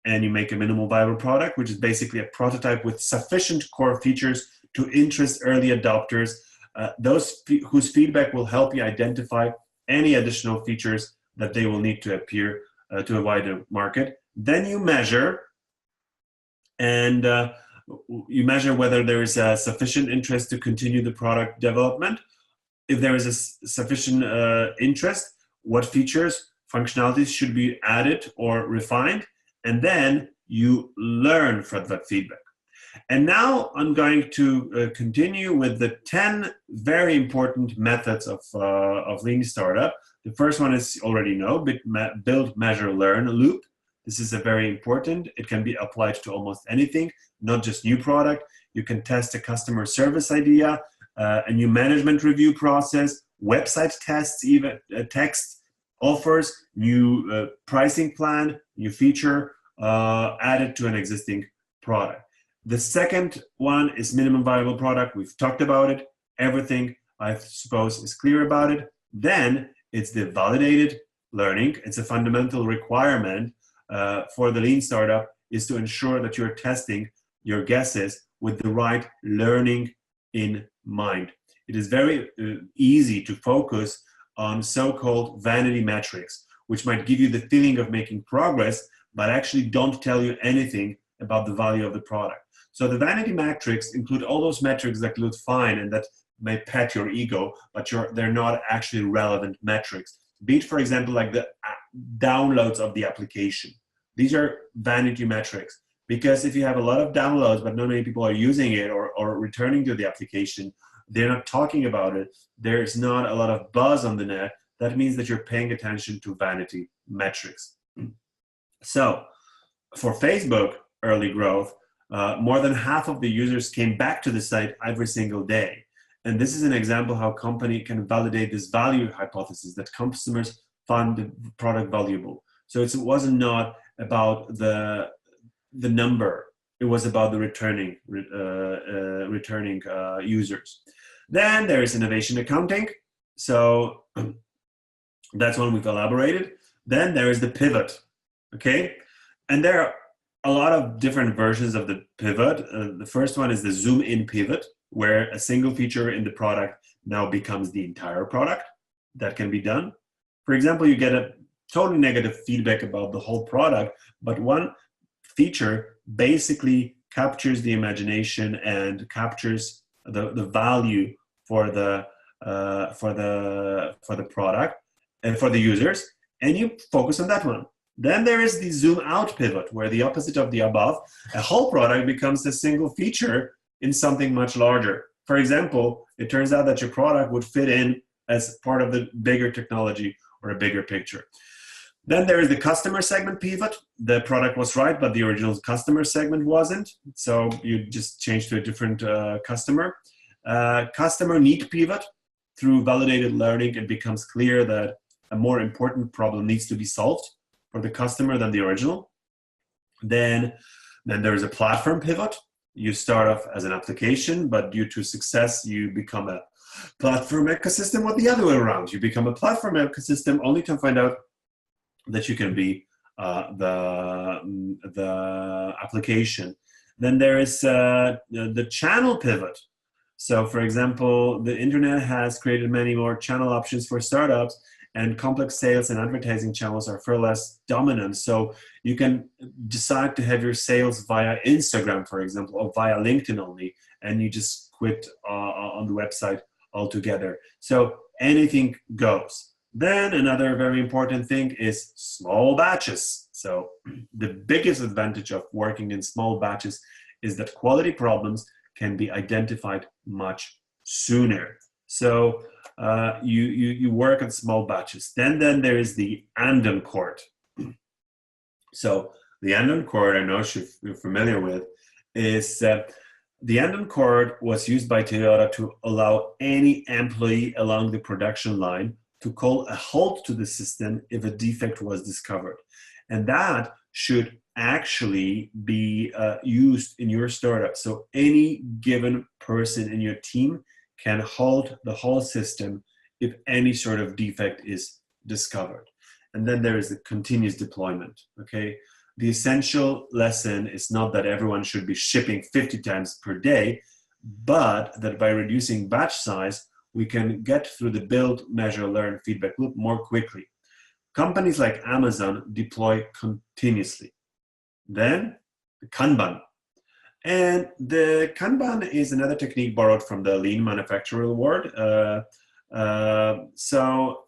B: and you make a minimal viable product, which is basically a prototype with sufficient core features to interest early adopters, those whose feedback will help you identify any additional features that they will need to appear to a wider market. Then you measure, and you measure whether there is a sufficient interest to continue the product development. If there is a sufficient interest, what features, functionalities should be added or refined, and then you learn from that feedback. And now I'm going to continue with the 10 very important methods of lean startup. The first one is already know, build, measure, learn loop. This is a very important. It can be applied to almost anything, not just new product. You can test a customer service idea, a new management review process, website tests, even text offers, new pricing plan, new feature added to an existing product. The second one is minimum viable product. We've talked about it. Everything, I suppose, is clear about it. Then it's the validated learning. It's a fundamental requirement for the lean startup, is to ensure that you're testing your guesses with the right learning in mind. It is very easy to focus on so-called vanity metrics, which might give you the feeling of making progress, but actually don't tell you anything about the value of the product. So the vanity metrics include all those metrics that look fine and that may pet your ego, but they're not actually relevant metrics. Be it, for example, like the downloads of the application. These are vanity metrics, because if you have a lot of downloads, but not many people are using it or returning to the application, they're not talking about it, there's not a lot of buzz on the net, that means that you're paying attention to vanity metrics. So for Facebook early growth, more than half of the users came back to the site every single day. And this is an example how a company can validate this value hypothesis, that customers found the product valuable. So it wasn't not about the number, it was about the returning users. Then there is innovation accounting. So that's one we've elaborated. Then there is the pivot, okay? And there are a lot of different versions of the pivot. The first one is the zoom in pivot, where a single feature in the product now becomes the entire product. That can be done. For example, you get a totally negative feedback about the whole product, but one feature basically captures the imagination and captures the value for the product and for the users, and you focus on that one. Then there is the zoom out pivot, where the opposite of the above, a whole product becomes a single feature in something much larger. For example, it turns out that your product would fit in as part of the bigger technology or a bigger picture. Then there is the customer segment pivot. The product was right, but the original customer segment wasn't. So you just change to a different customer. Customer need pivot. Through validated learning, it becomes clear that a more important problem needs to be solved for the customer than the original. Then there is a platform pivot. You start off as an application, but due to success, you become a platform ecosystem, or the other way around. You become a platform ecosystem only to find out that you can be the application. Then there is the channel pivot. So, for example, the internet has created many more channel options for startups, and complex sales and advertising channels are far less dominant. So you can decide to have your sales via Instagram, for example, or via LinkedIn only, and you just quit on the website altogether. So anything goes. Then another very important thing is small batches. So the biggest advantage of working in small batches is that quality problems can be identified much sooner. So you work on small batches. Then there is the Andon Cord. So the Andon Cord, I know you're familiar with, is the Andon Cord was used by Toyota to allow any employee along the production line to call a halt to the system if a defect was discovered. And that should actually be used in your startup. So any given person in your team can halt the whole system if any sort of defect is discovered. And then there is the continuous deployment, okay? The essential lesson is not that everyone should be shipping 50 times per day, but that by reducing batch size, we can get through the build, measure, learn, feedback loop more quickly. Companies like Amazon deploy continuously. Then the Kanban. And the Kanban is another technique borrowed from the lean manufacturing world. So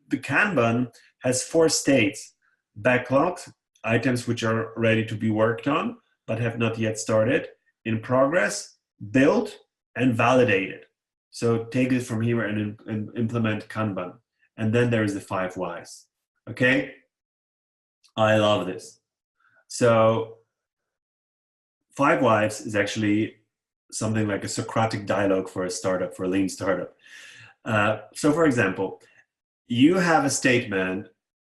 B: the Kanban has 4 states: backlogs, items which are ready to be worked on but have not yet started, in progress, built, and validated. So take it from here and implement Kanban. And then there is the 5 whys. Okay? I love this. So 5 whys is actually something like a Socratic dialogue for a startup, for a lean startup. So for example, you have a statement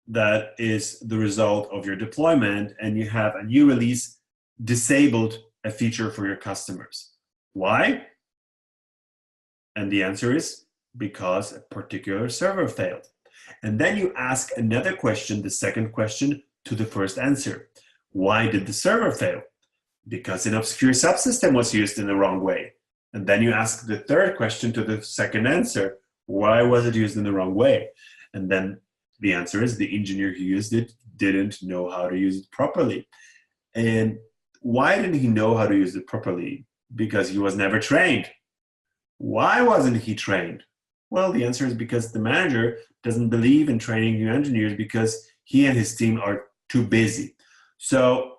B: that is the result of your deployment, and you have a new release disabled a feature for your customers. Why? And the answer is because a particular server failed. And then you ask another question, the second question, to the first answer. Why did the server fail? Because an obscure subsystem was used in the wrong way. And then you ask the third question to the second answer. Why was it used in the wrong way? And then the answer is the engineer who used it didn't know how to use it properly. And why didn't he know how to use it properly? Because he was never trained. Why wasn't he trained? Well, the answer is because the manager doesn't believe in training new engineers because he and his team are too busy. So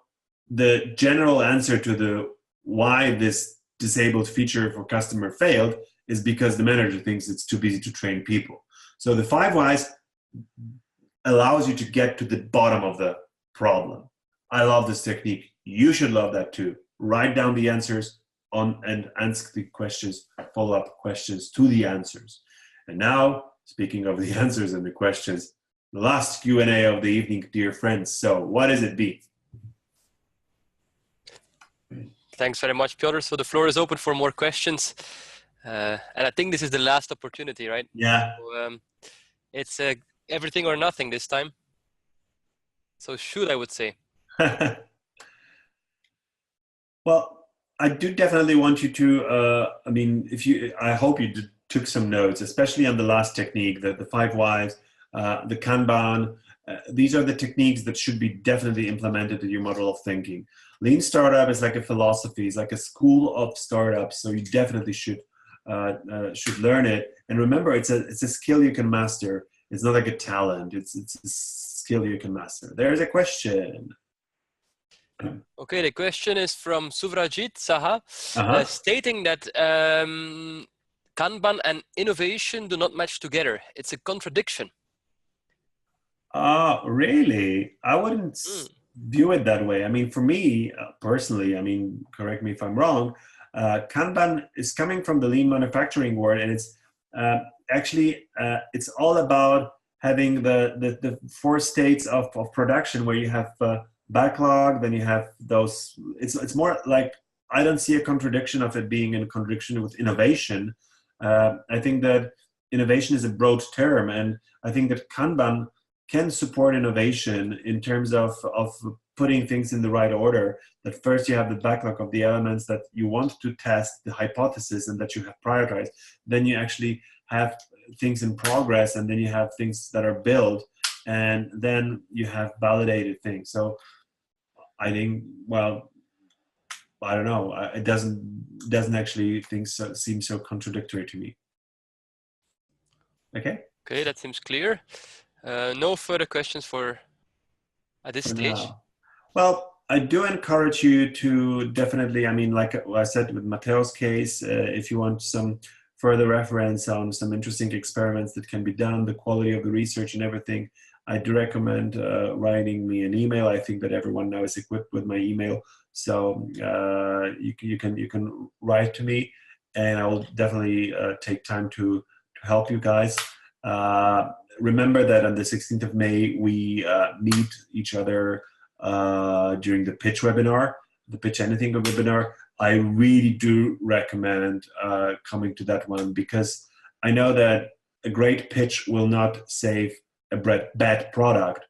B: the general answer to the why this disabled feature for customer failed is because the manager thinks it's too busy to train people. So the 5 whys allows you to get to the bottom of the problem. I love this technique. You should love that too. Write down the answers and ask the questions, follow-up questions to the answers. And now, speaking of the answers and the questions, the last Q&A of the evening, dear friends. So what is it, B?
A: Thanks very much, Piotr. So the floor is open for more questions. And I think this is the last opportunity, right?
B: Yeah.
A: So, it's everything or nothing this time. So shoot, I would say.
B: Well, I do definitely want you to, I hope you took some notes, especially on the last technique, the 5 whys, the Kanban. These are the techniques that should be definitely implemented in your model of thinking. Lean startup is like a philosophy, it's like a school of startups. So you definitely should learn it. And remember, it's a skill you can master. It's not like a talent. It's a skill you can master. There's a question.
A: Okay, the question is from Suvrajit Saha, stating that Kanban and innovation do not match together. It's a contradiction.
B: Really? I wouldn't view it that way. I mean, for me personally, I mean, correct me if I'm wrong, Kanban is coming from the lean manufacturing word, and it's actually it's all about having the four states of production, where you have backlog, then you have those. It's more like, I don't see a contradiction of it being in contradiction with innovation. I think that innovation is a broad term, and I think that Kanban can support innovation in terms of putting things in the right order. That first you have the backlog of the elements that you want to test, the hypothesis, and that you have prioritized. Then you actually have things in progress, and then you have things that are built, and then you have validated things. So I think, well, I don't know. It doesn't actually seem so contradictory to me. Okay.
A: Okay, that seems clear. No further questions at this stage.
B: Now. Well, I do encourage you to definitely, I mean, like I said with Matteo's case, if you want some further reference on some interesting experiments that can be done, the quality of the research and everything, I do recommend writing me an email. I think that everyone now is equipped with my email, so you can write to me, and I will definitely take time to help you guys. Remember that on the 16th of May, we meet each other during the pitch webinar, the Pitch Anything webinar. I really do recommend coming to that one, because I know that a great pitch will not save a bad product,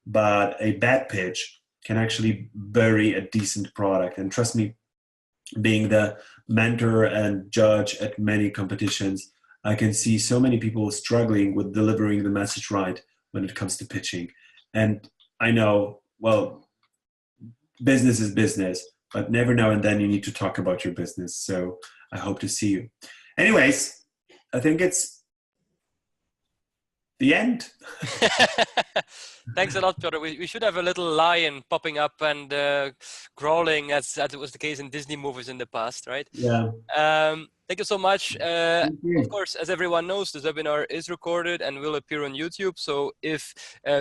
B: but a bad pitch can actually bury a decent product. And trust me, being the mentor and judge at many competitions, I can see so many people struggling with delivering the message right when it comes to pitching. And I know, well, business is business, but never now and then you need to talk about your business. So I hope to see you. Anyways, I think it's the end.
A: Thanks a lot, Piotr. We should have a little lion popping up and growling, as it was the case in Disney movies in the past, right?
B: Yeah.
A: Thank you so much. Of course, as everyone knows, this webinar is recorded and will appear on YouTube. So if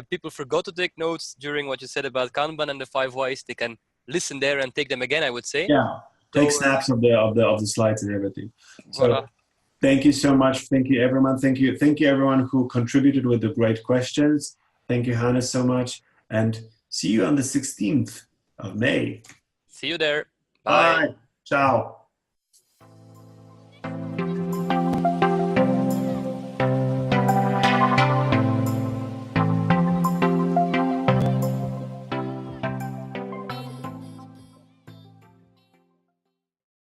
A: people forgot to take notes during what you said about Kanban and the 5 whys, they can listen there and take them again, I would say.
B: Yeah. Take snaps of the slides and everything. So
A: voilà.
B: Thank you so much. Thank you, everyone. Thank you everyone who contributed with the great questions. Thank you, Hannes, so much. And see you on the 16th of May.
A: See you there.
B: Bye. Ciao.